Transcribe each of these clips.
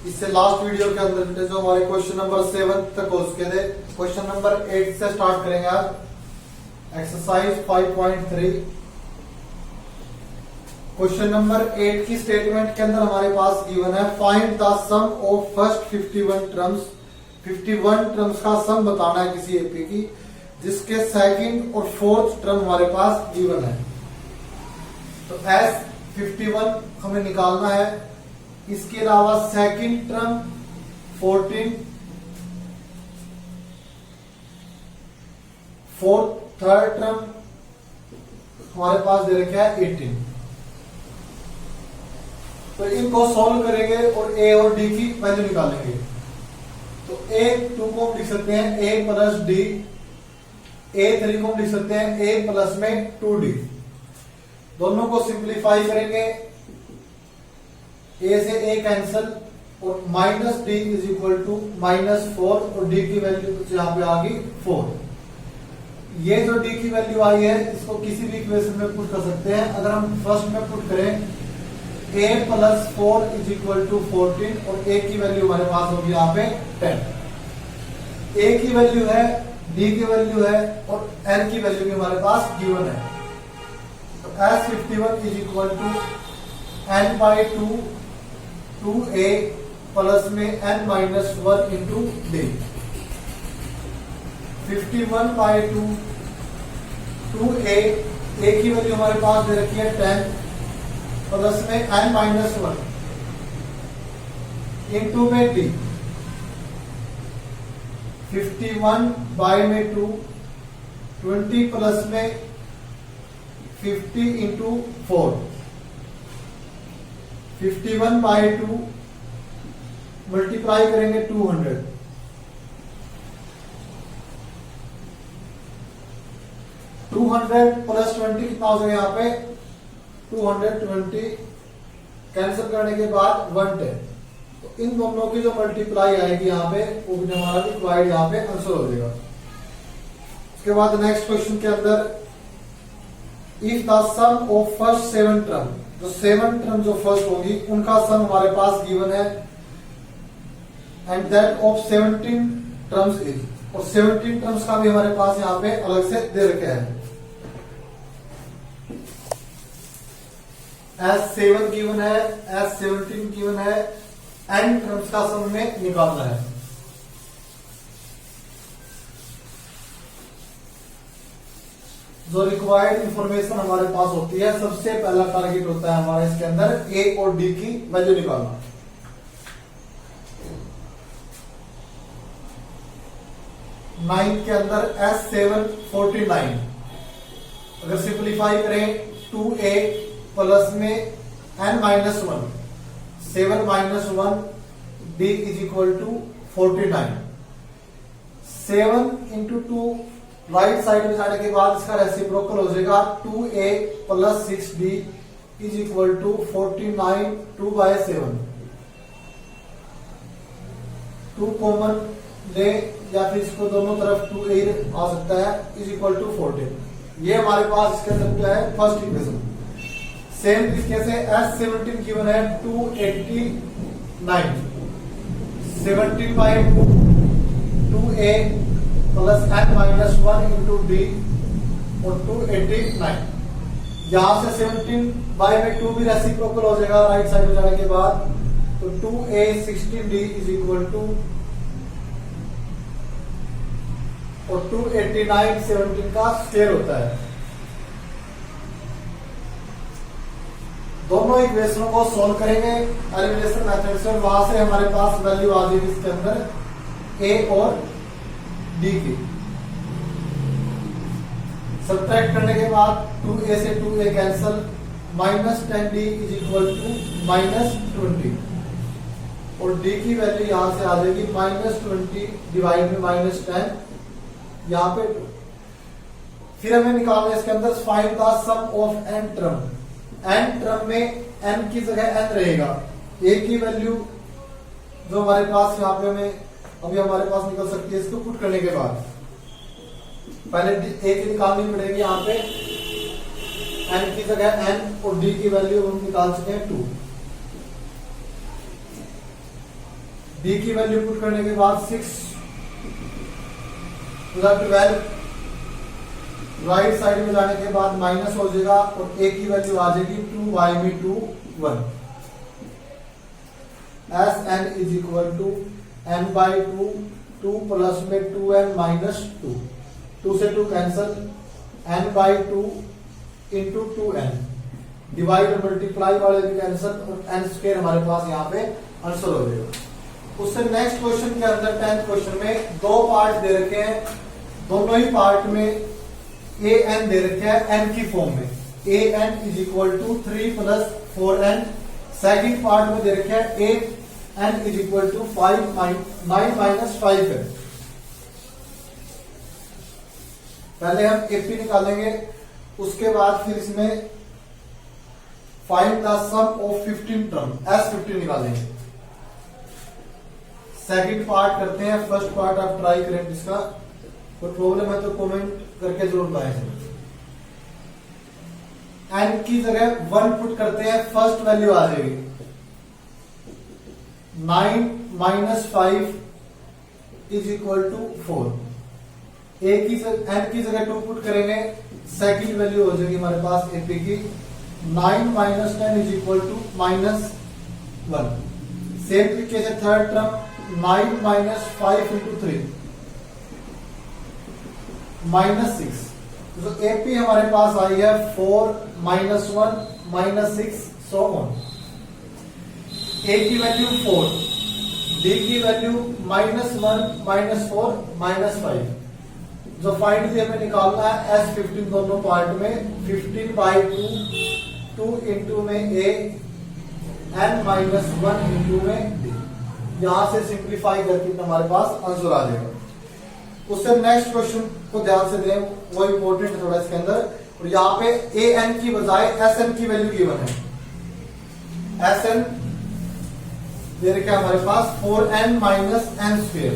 इससे last video के अंदर जो हमारे क्वेश्चन नंबर 7 तक हो चुके थे, क्वेश्चन नंबर 8 से स्टार्ट करेंगे आज। एक्सरसाइज 5.3। क्वेश्चन नंबर 8 की स्टेटमेंट के अंदर हमारे पास गिवन है find the sum of first 51 terms. 51 terms का सम बताना है किसी एपी की, जिसके सेकंड और फोर्थ टर्म हमारे पास गिवन है। तो एस 51 हमें निकालना है। इसके अलावा second term 14, fourth third term हमारे पास दे रखा है 18। तो इनको सॉल्व करेंगे और ए और डी की वैल्यू निकालेंगे। तो ए 2 को हम लिख सकते हैं ए प्लस डी, ए 3 को हम लिख सकते हैं ए प्लस में 2d। दोनों को सिंप्लीफाई करेंगे, ए से ए कैंसल और minus d is equal to -4 और डी की वैल्यू यहां पे आ गई 4। ये जो डी की वैल्यू आई है इसको किसी भी इक्वेशन में पुट कर सकते हैं। अगर हम फर्स्ट में पुट करें a plus 4 is equal to 14 और a की वैल्यू हमारे पास होगी यहाँ पे 10। a की वैल्यू है, d की वैल्यू है और n की वैल्यू भी हमारे पास गिवन है। तो s 51 is equal to n by 2a plus में n minus 1 into d। 51 by 2a, a की वैल्यू हमारे पास दे रखी है 10 प्लस में n माइनस 1 इंटू में d। 51 बाई में 2, 20 प्लस में 50 इंटू 4। 51 बाई 2 मल्टीप्लाई करेंगे 200। 200 प्लस 20 कितना हो जाएगा यहाँ पे 220, कैंसिल करने के बाद 110। तो इन दोनों की जो मल्टीप्लाई आएगी यहाँ पे वो भी हमारा रिक्वायर्ड यहाँ पे आंसर हो जाएगा। उसके बाद नेक्स्ट क्वेश्चन के अंदर if the sum of first 7 term, जो 7 टर्म जो फर्स्ट होगी उनका सम हमारे पास गिवन है and that of 17 terms is, और 17 टर्म्स का भी हमारे पास यहाँ पे अलग से दे रखा है। S7 गिवन है, S17 गिवन है, n टर्म्स का सम में निकालना है। जो रिक्वायर्ड इंफॉर्मेशन हमारे पास होती है, सबसे पहला टारगेट होता है हमारा इसके अंदर a और d की वैल्यू निकालना। नाइन्थ के अंदर S7 49, अगर सिंप्लीफाई करें 2a प्लस में n minus 1, 7 minus 1 d is equal to 49। 7 into 2 right side में जाने के बाद इसका रेसिप्रोकल हो जाएगा 2a plus 6d is equal to 49 2 by 7। 2 common ले या फिर इसको दोनों तरफ 2a आ सकता है इज इक्वल टू 14। ये हमारे पास इसके अंदर क्या है फर्स्ट इक्वेशन। सेम तरीके से S17 गिवन है 289, 17 by 2a plus n minus 1 into d और 289। यहां से 17 बाई में 2 भी रेसिप्रोकल हो जाएगा राइट साइड में जाने के बाद, तो 2a 16d is equal to और 289 17 का स्क्वायर होता है। दोनों इक्वेशनों को सोल्व करेंगे एलिमिनेशन मेथड से, वहां से हमारे पास वैल्यू आ जाएगी इसके अंदर a और d की। सब्ट्रैक्ट करने के बाद 2a से 2a cancel, minus 10d is equal to -20 और d की वैल्यू यहां से आ जाएगी -20 डिवाइड में -10 यहाँ पे 2। फिर हमें निकालना है इसके अंदर find the sum of n term. n term में n की जगह n रहेगा। a की वैल्यू जो हमारे पास यहाँ पे हमें अभी हमारे पास निकल सकती है, इसको पुट करने के बाद पहले a की निकालनी पड़ेगी। यहाँ पे n की जगह n और d की वैल्यू हम निकाल चुके हैं 2। डी की वैल्यू पुट करने के बाद 6 12, राइट साइड में जाने के बाद माइनस हो जाएगा और ए की वैल्यू आ जाएगी 2y में 2 1। S N is equal to N by 2, 2 plus में 2n माइनस 2, 2 से 2 cancel, n by 2 into 2n, divide और मल्टीप्लाई वाले भी कैंसल और n स्क्वायर हमारे पास यहाँ पे आंसर हो जाएगा। उससे नेक्स्ट क्वेश्चन के अंदर 10th क्वेश्चन में दो पार्ट दे रखे हैं, दोनों ही पार्ट में ए एन दे रखे हैं n की फॉर्म में, A N is equal to 3 plus 4n। Second part में दे रखे हैं A N is equal to 9 minus 5 है। पहले हम एपी निकालेंगे, उसके बाद फिर इसमें find the sum of 15 term S15 निकालेंगे। सेकंड पार्ट करते हैं, फर्स्ट पार्ट आप ट्राई करें, इसका कोई प्रॉब्लम है तो कमेंट करके जरूर बताएं। एन की जगह 1 पुट करते हैं, फर्स्ट वैल्यू आ जाएगी 9 माइनस 5 इज इक्वल टू 4। ए की एन की जगह 2 पुट करेंगे, सेकंड वैल्यू हो जाएगी हमारे पास एपी की 9 minus 10 is equal to minus 1। Same तरीके से third term 9 minus 5 into 3 minus 6। तो एपी हमारे पास आई है 4 minus 1 minus 6 so on. A की वैल्यू 4, डी की वैल्यू -1 -4 -5। जो फाइंड थी हमें निकालना है S15 दोनों पार्ट में, 15 बाई 2 इंटू में ए n माइनस 1 इंटू में डी। यहां से सिंप्लीफाई करके हमारे पास आंसर आ जाएगा। उससे नेक्स्ट क्वेश्चन को ध्यान से दें, वो इंपॉर्टेंट है थोड़ा इसके अंदर। और यहाँ पे ए एन की बजाय एस एन की वैल्यू गिवन है। एस एन दे रखा है हमारे पास 4n minus n square.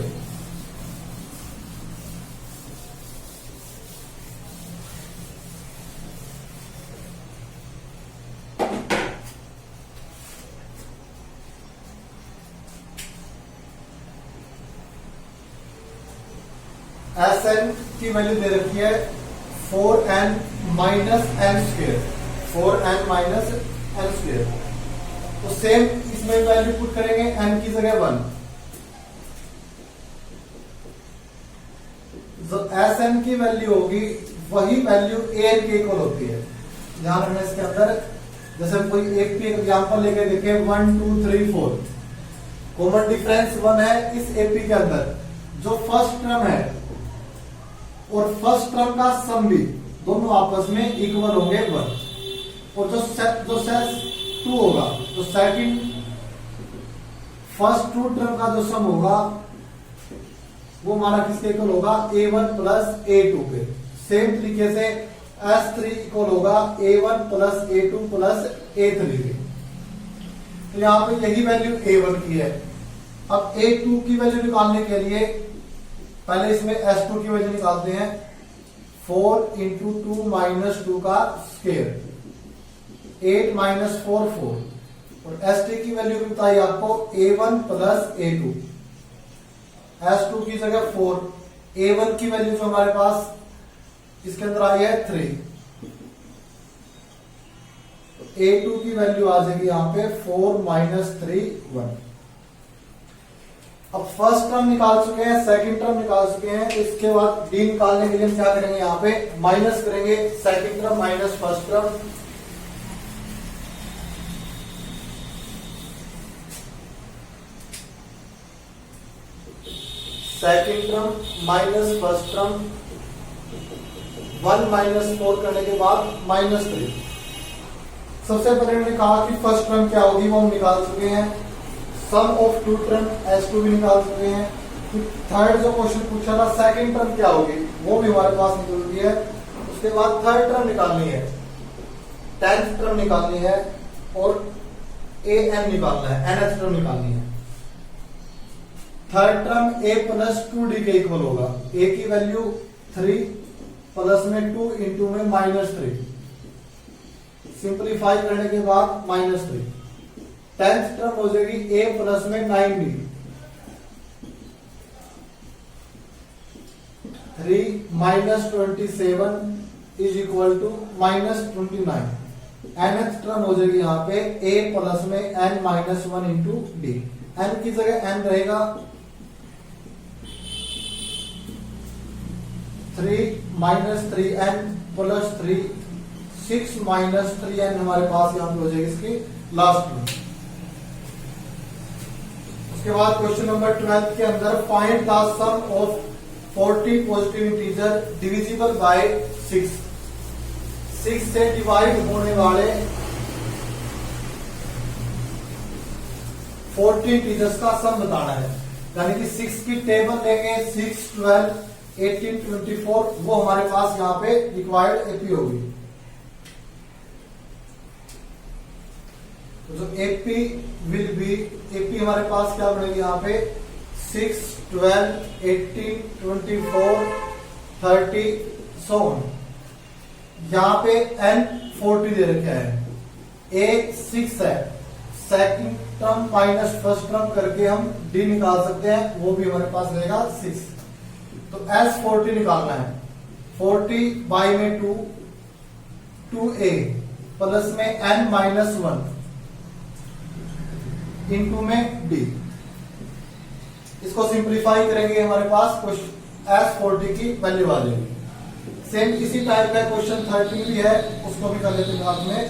S N की वैल्यू दे रखी है 4n minus n square, 4n minus n square. तो सेम इसमें वैल्यू पुट करेंगे, n की जगह 1। जो एस एन की वैल्यू होगी वही वैल्यू ए एन के इक्वल होती है। ध्यान रखना इसके अंदर, जैसे हम कोई एक भी एग्जाम्पल लेके देखें 1 2 3 4, कॉमन डिफरेंस 1 है इस एपी के अंदर। जो फर्स्ट टर्म है और फर्स्ट टर्म का सम भी दोनों आपस में इक्वल होंगे 1। और जो सेस 2 होगा, तो सेकंड फर्स्ट 2 टर्म का जो सम होगा वो हमारा किसके इक्वल होगा, a1 प्लस a2 के। सेम तरीके से S3 इक्वल होगा a1 plus a2 plus a3 के। तो यहां पे यही वैल्यू a1 की है। अब a2 की वैल्यू निकालने के लिए पहले इसमें S2 की वैल्यू निकालते हैं, 4 इंटू 2 माइनस 2 का स्क्वायर, 8 माइनस 4 4। और S3 की वैल्यू भी बताई आपको a1 प्लस a2, S2 की जगह 4, a1 की वैल्यू जो हमारे पास इसके अंदर आई है 3, a2 की वैल्यू आ जाएगी यहां पे 4 माइनस 3 1। अब फर्स्ट टर्म निकाल चुके हैं, सेकंड टर्म निकाल चुके हैं, तो इसके बाद डी निकालने के लिए हम क्या करेंगे, यहाँ पे माइनस करेंगे second term minus first term. Second term minus first term, 1 minus 4 करने के बाद -3। सबसे पहले हमने कहा कि फर्स्ट टर्म क्या होगी, वो हम निकाल चुके हैं। सम ऑफ 2 टर्म S2 भी निकाल चुके हैं। फिर थर्ड जो क्वेश्चन पूछा था सेकंड टर्म क्या होगी, वो भी हमारे पास निकल गई है। उसके बाद थर्ड टर्म निकालनी है, 10th टर्म निकालनी है और an निकालना है, nth टर्म निकालनी है। Third term a plus 2d के इक्वल होगा। a की वैल्यू 3 प्लस में 2 इंटू में -3, सिंप्लीफाई करने के बाद -3। 10th टर्म हो जाएगी a प्लस में 9d 3 minus 27 is equal to minus 29। nth term हो जाएगी यहाँ पे a प्लस में n minus 1 into D. n की जगह n रहेगा 3 minus 3n plus 3 6 minus 3n हमारे पास यहाँ पे हो जाएगी इसकी लास्ट में। उसके बाद क्वेश्चन नंबर 12 के अंदर find the sum of 40 positive integer divisible by 6। 6 से डिवाइड होने वाले 40 इंटीजर्स का सम बताना है। यानी कि 6 की टेबल लेंगे 6, 12, 18, 24, वो हमारे पास यहाँ पे रिक्वायर्ड एपी होगी। तो जो एपी विल बी, एपी हमारे पास क्या बनेगी यहाँ पे 6, 12, 18, 24, 30 सो ऑन। यहाँ पे n 40 दे रखा है, a 6 है, second term minus first term करके हम d निकाल सकते हैं, वो भी हमारे पास रहेगा 6। तो s 40 निकालना है, 40 बाई में 2, 2a प्लस में n माइनस 1 इंटू में d। इसको सिंप्लीफाई करेंगे हमारे पास s 40 की वैल्यू आ जाएगी। सेम इसी टाइप का क्वेश्चन 13 भी है, उसको भी कर लेते हैं बाद में।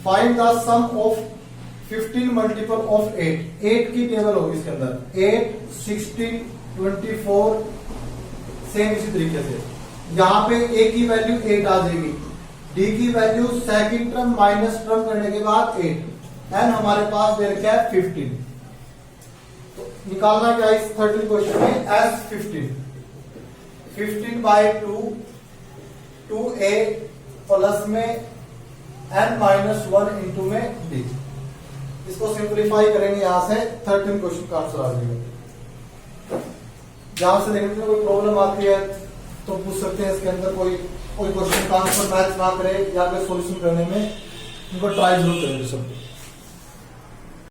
Find the sum of 15 multiple of 8। 8 की टेबल होगी इसके अंदर, 8, 16, 24, सेम इसी तरीके से। यहाँ पे a की वैल्यू 8 आ जाएगी, d की value second term minus term करने के बाद 8, n हमारे पास दे रखा है 15। तो निकालना क्या इस 13 क्वेश्चन में, s 15 बाई 2, 2a प्लस में n माइनस 1 इंटू में d। इसको सिंप्लीफाई करेंगे यहां से 13 क्वेश्चन का आंसर आ जाएगा। जहां से देखने में कोई प्रॉब्लम आती है तो पूछ सकते हैं, इसके अंदर कोई क्वेश्चन का आंसर मैच ना करे या फिर सॉल्यूशन करने में उनको ट्राई जरूर करेंगे सब।